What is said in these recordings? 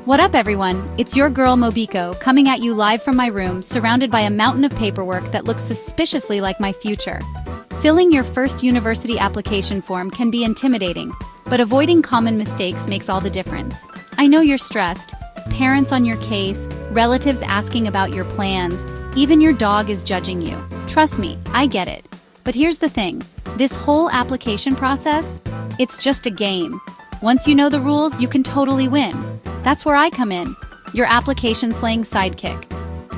What up, everyone? It's your girl Mobeeco coming at you live from my room, surrounded by a mountain of paperwork that looks suspiciously like my future. Filling your first university application form can be intimidating, but avoiding common mistakes makes all the difference. I know you're stressed. Parents on your case, relatives asking about your plans, even your dog is judging you. Trust me, I get it. But here's the thing. This whole application process, it's just a game. Once you know the rules, you can totally win. That's where I come in, your application-slaying sidekick.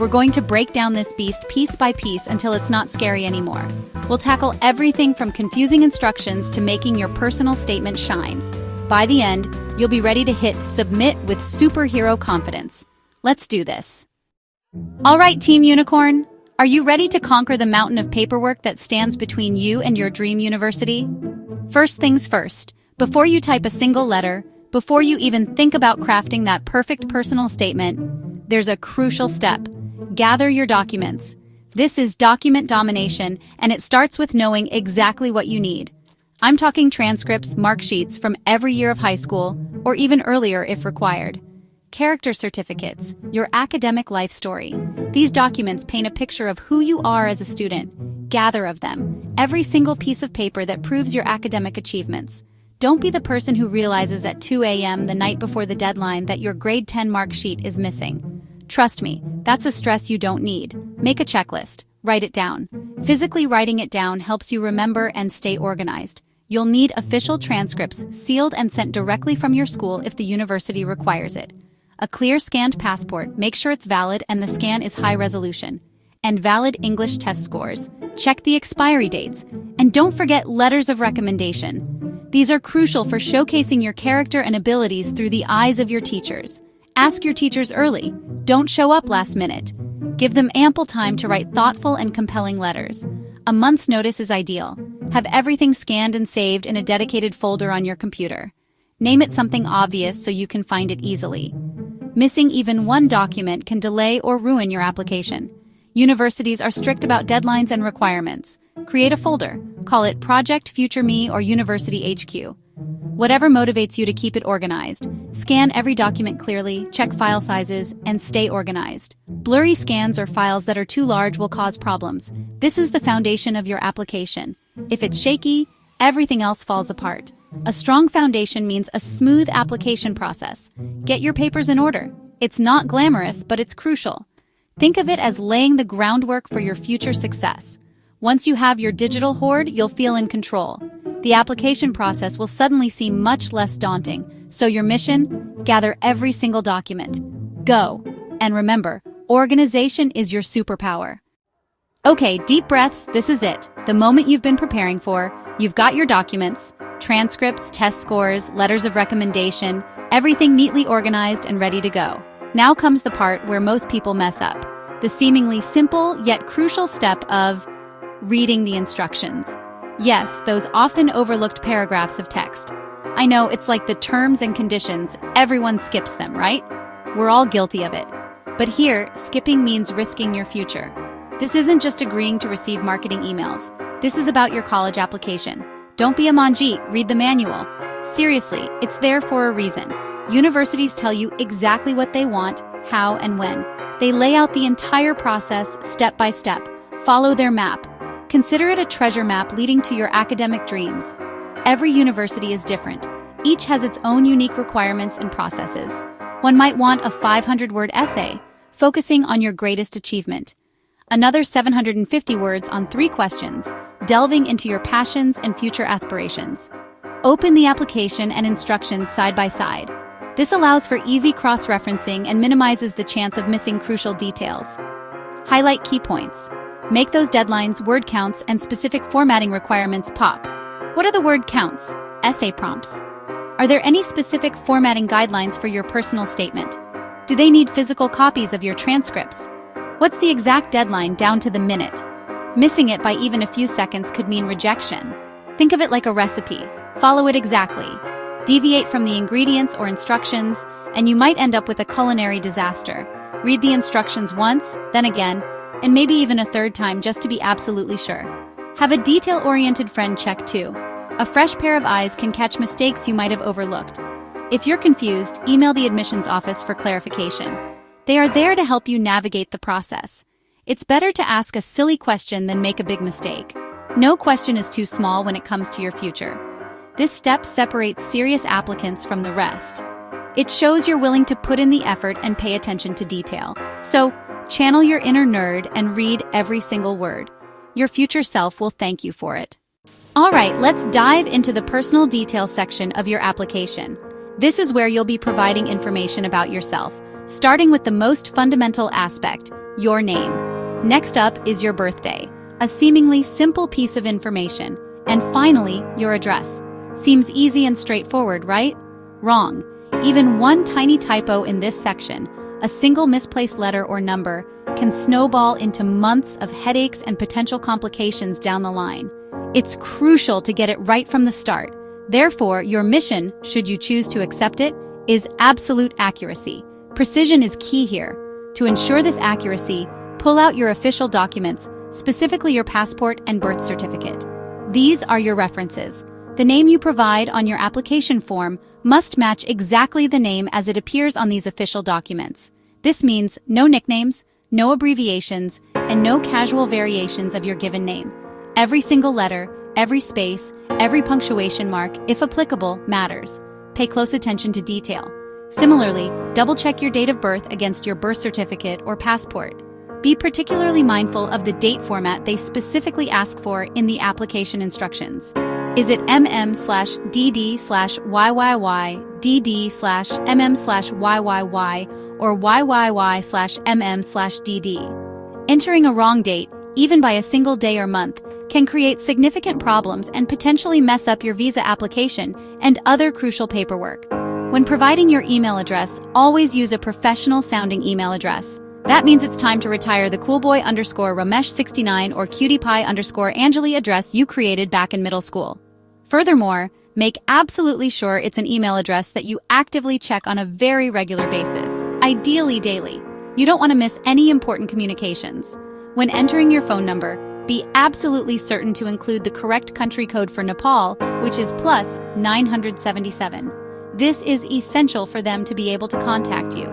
We're going to break down this beast piece by piece until it's not scary anymore. We'll tackle everything from confusing instructions to making your personal statement shine. By the end, you'll be ready to hit submit with superhero confidence. Let's do this. All right, Team Unicorn, are you ready to conquer the mountain of paperwork that stands between you and your dream university? First things first, before you type a single letter, before you even think about crafting that perfect personal statement, there's a crucial step. Gather your documents. This is document domination, and it starts with knowing exactly what you need. I'm talking transcripts, mark sheets from every year of high school, or even earlier if required. Character certificates, your academic life story. These documents paint a picture of who you are as a student. Gather of them, every single piece of paper that proves your academic achievements. Don't be the person who realizes at 2 a.m. the night before the deadline that your grade 10 mark sheet is missing. Trust me, that's a stress you don't need. Make a checklist. Write it down. Physically writing it down helps you remember and stay organized. You'll need official transcripts sealed and sent directly from your school if the university requires it. A clear scanned passport, make sure it's valid and the scan is high resolution. And valid English test scores. Check the expiry dates. And don't forget letters of recommendation. These are crucial for showcasing your character and abilities through the eyes of your teachers. Ask your teachers early. Don't show up last minute. Give them ample time to write thoughtful and compelling letters. A month's notice is ideal. Have everything scanned and saved in a dedicated folder on your computer. Name it something obvious so you can find it easily. Missing even one document can delay or ruin your application. Universities are strict about deadlines and requirements. Create a folder. Call it Project Future Me or University HQ. Whatever motivates you to keep it organized. Scan every document clearly, check file sizes, and stay organized. Blurry scans or files that are too large will cause problems. This is the foundation of your application. If it's shaky, everything else falls apart. A strong foundation means a smooth application process. Get your papers in order. It's not glamorous, but it's crucial. Think of it as laying the groundwork for your future success. Once you have your digital hoard, you'll feel in control. The application process will suddenly seem much less daunting. So your mission? Gather every single document. Go. And remember, organization is your superpower. Okay, deep breaths, this is it. The moment you've been preparing for. You've got your documents, transcripts, test scores, letters of recommendation, everything neatly organized and ready to go. Now comes the part where most people mess up. The seemingly simple yet crucial step of reading the instructions. Yes, those often overlooked paragraphs of text. I know it's like the terms and conditions, everyone skips them, right? We're all guilty of it. But here, skipping means risking your future. This isn't just agreeing to receive marketing emails. This is about your college application. Don't be a Manjeet, read the manual. Seriously, it's there for a reason. Universities tell you exactly what they want, how and when. They lay out the entire process step by step. Follow their map. Consider it a treasure map leading to your academic dreams. Every university is different. Each has its own unique requirements and processes. One might want a 500-word essay, focusing on your greatest achievement. Another 750 words on 3 questions, delving into your passions and future aspirations. Open the application and instructions side by side. This allows for easy cross-referencing and minimizes the chance of missing crucial details. Highlight key points. Make those deadlines, word counts, and specific formatting requirements pop. What are the word counts? Essay prompts. Are there any specific formatting guidelines for your personal statement? Do they need physical copies of your transcripts? What's the exact deadline down to the minute? Missing it by even a few seconds could mean rejection. Think of it like a recipe. Follow it exactly. Deviate from the ingredients or instructions, and you might end up with a culinary disaster. Read the instructions once, then again, and maybe even a third time just to be absolutely sure. Have a detail-oriented friend check too. A fresh pair of eyes can catch mistakes you might have overlooked. If you're confused, email the admissions office for clarification. They are there to help you navigate the process. It's better to ask a silly question than make a big mistake. No question is too small when it comes to your future. This step separates serious applicants from the rest. It shows you're willing to put in the effort and pay attention to detail. So, channel your inner nerd and read every single word. Your future self will thank you for it. Alright, let's dive into the personal details section of your application. This is where you'll be providing information about yourself, starting with the most fundamental aspect, your name. Next up is your birthday, a seemingly simple piece of information. And finally, your address. Seems easy and straightforward, right? Wrong. Even one tiny typo in this section, a single misplaced letter or number, can snowball into months of headaches and potential complications down the line. It's crucial to get it right from the start. Therefore, your mission, should you choose to accept it, is absolute accuracy. Precision is key here. To ensure this accuracy, pull out your official documents, specifically your passport and birth certificate. These are your references. The name you provide on your application form must match exactly the name as it appears on these official documents. This means no nicknames, no abbreviations, and no casual variations of your given name. Every single letter, every space, every punctuation mark, if applicable, matters. Pay close attention to detail. Similarly, double-check your date of birth against your birth certificate or passport. Be particularly mindful of the date format they specifically ask for in the application instructions. Is it MM/DD/YYY, DD/MM/YYY, or YYY/MM/DD? Entering a wrong date, even by a single day or month, can create significant problems and potentially mess up your visa application and other crucial paperwork. When providing your email address, always use a professional-sounding email address. That means it's time to retire the coolboy_Ramesh69 or cutie_Angeli address you created back in middle school. Furthermore, make absolutely sure it's an email address that you actively check on a very regular basis, ideally daily. You don't want to miss any important communications. When entering your phone number, be absolutely certain to include the correct country code for Nepal, which is +977. This is essential for them to be able to contact you.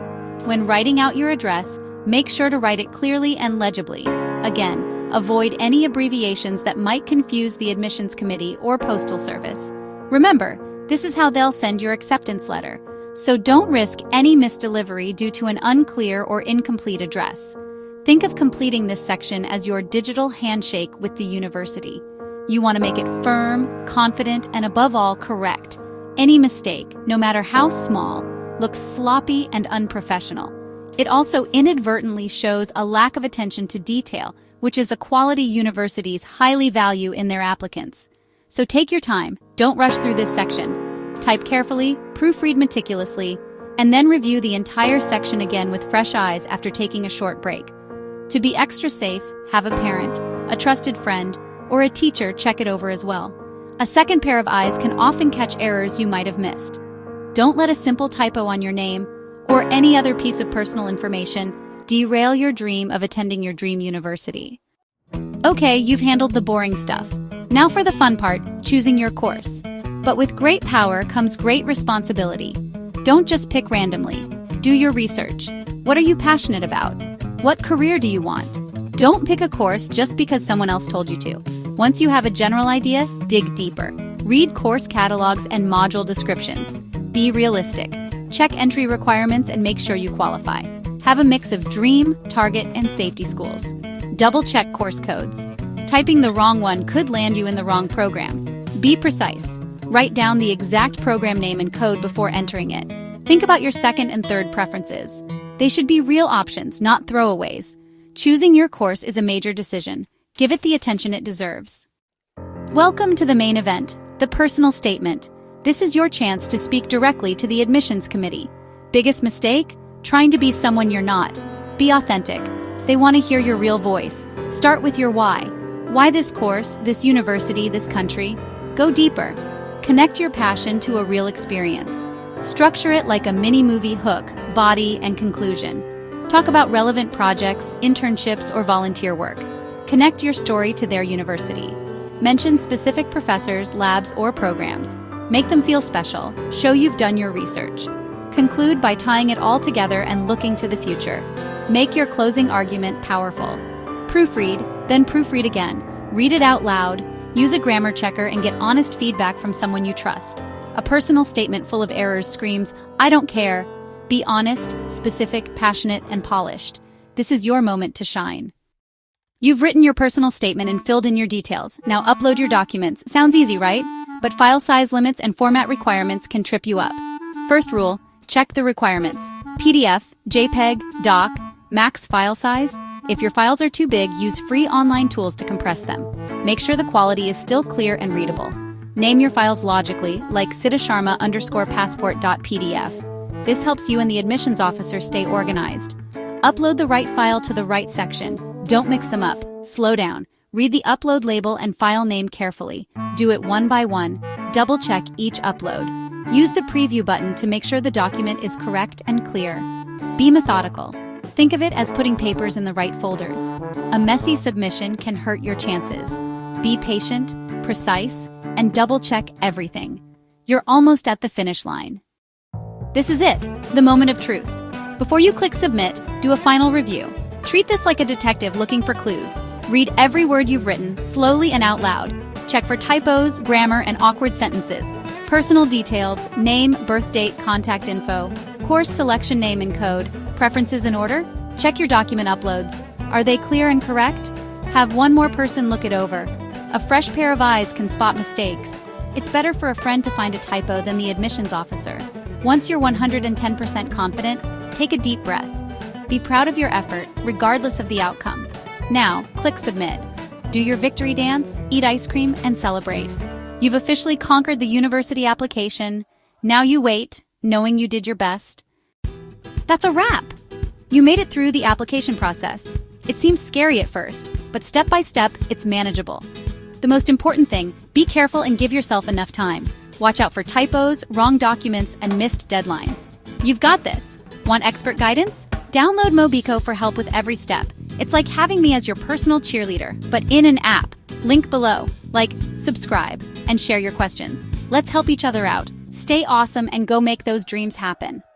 When writing out your address, make sure to write it clearly and legibly. Again, avoid any abbreviations that might confuse the admissions committee or postal service. Remember, this is how they'll send your acceptance letter, so don't risk any misdelivery due to an unclear or incomplete address. Think of completing this section as your digital handshake with the university. You want to make it firm, confident, and above all, correct. Any mistake, no matter how small, looks sloppy and unprofessional. It also inadvertently shows a lack of attention to detail, which is a quality universities highly value in their applicants. So take your time, don't rush through this section. Type carefully, proofread meticulously, and then review the entire section again with fresh eyes after taking a short break. To be extra safe, have a parent, a trusted friend, or a teacher check it over as well. A second pair of eyes can often catch errors you might have missed. Don't let a simple typo on your name, or any other piece of personal information, derail your dream of attending your dream university. Okay, you've handled the boring stuff. Now for the fun part, choosing your course. But with great power comes great responsibility. Don't just pick randomly. Do your research. What are you passionate about? What career do you want? Don't pick a course just because someone else told you to. Once you have a general idea, dig deeper. Read course catalogs and module descriptions. Be realistic. Check entry requirements and make sure you qualify. Have a mix of dream, target, and safety schools. Double-check course codes. Typing the wrong one could land you in the wrong program. Be precise. Write down the exact program name and code before entering it. Think about your second and third preferences. They should be real options, not throwaways. Choosing your course is a major decision. Give it the attention it deserves. Welcome to the main event, the personal statement. This is your chance to speak directly to the admissions committee. Biggest mistake? Trying to be someone you're not. Be authentic. They want to hear your real voice. Start with your why. Why this course, this university, this country? Go deeper. Connect your passion to a real experience. Structure it like a mini-movie hook, body, and conclusion. Talk about relevant projects, internships, or volunteer work. Connect your story to their university. Mention specific professors, labs, or programs. Make them feel special. Show you've done your research. Conclude by tying it all together and looking to the future. Make your closing argument powerful. Proofread, then proofread again. Read it out loud. Use a grammar checker and get honest feedback from someone you trust. A personal statement full of errors screams, "I don't care." Be honest, specific, passionate, and polished. This is your moment to shine. You've written your personal statement and filled in your details. Now upload your documents. Sounds easy, right? But file size limits and format requirements can trip you up. First rule, check the requirements. PDF, JPEG, doc, max file size. If your files are too big, use free online tools to compress them. Make sure the quality is still clear and readable. Name your files logically, like siddharma_passport.pdf. This helps you and the admissions officer stay organized. Upload the right file to the right section. Don't mix them up. Slow down. Read the upload label and file name carefully. Do it one by one. Double-check each upload. Use the preview button to make sure the document is correct and clear. Be methodical. Think of it as putting papers in the right folders. A messy submission can hurt your chances. Be patient, precise, and double-check everything. You're almost at the finish line. This is it, the moment of truth. Before you click submit, do a final review. Treat this like a detective looking for clues. Read every word you've written, slowly and out loud. Check for typos, grammar, and awkward sentences. Personal details, name, birth date, contact info, course selection name and code, preferences in order. Check your document uploads. Are they clear and correct? Have one more person look it over. A fresh pair of eyes can spot mistakes. It's better for a friend to find a typo than the admissions officer. Once you're 110% confident, take a deep breath. Be proud of your effort, regardless of the outcome. Now, click submit. Do your victory dance, eat ice cream, and celebrate. You've officially conquered the university application. Now you wait, knowing you did your best. That's a wrap! You made it through the application process. It seems scary at first, but step by step, it's manageable. The most important thing, be careful and give yourself enough time. Watch out for typos, wrong documents, and missed deadlines. You've got this. Want expert guidance? Download Mobeeco for help with every step. It's like having me as your personal cheerleader, but in an app. Link below. Like, subscribe, and share your questions. Let's help each other out. Stay awesome and go make those dreams happen.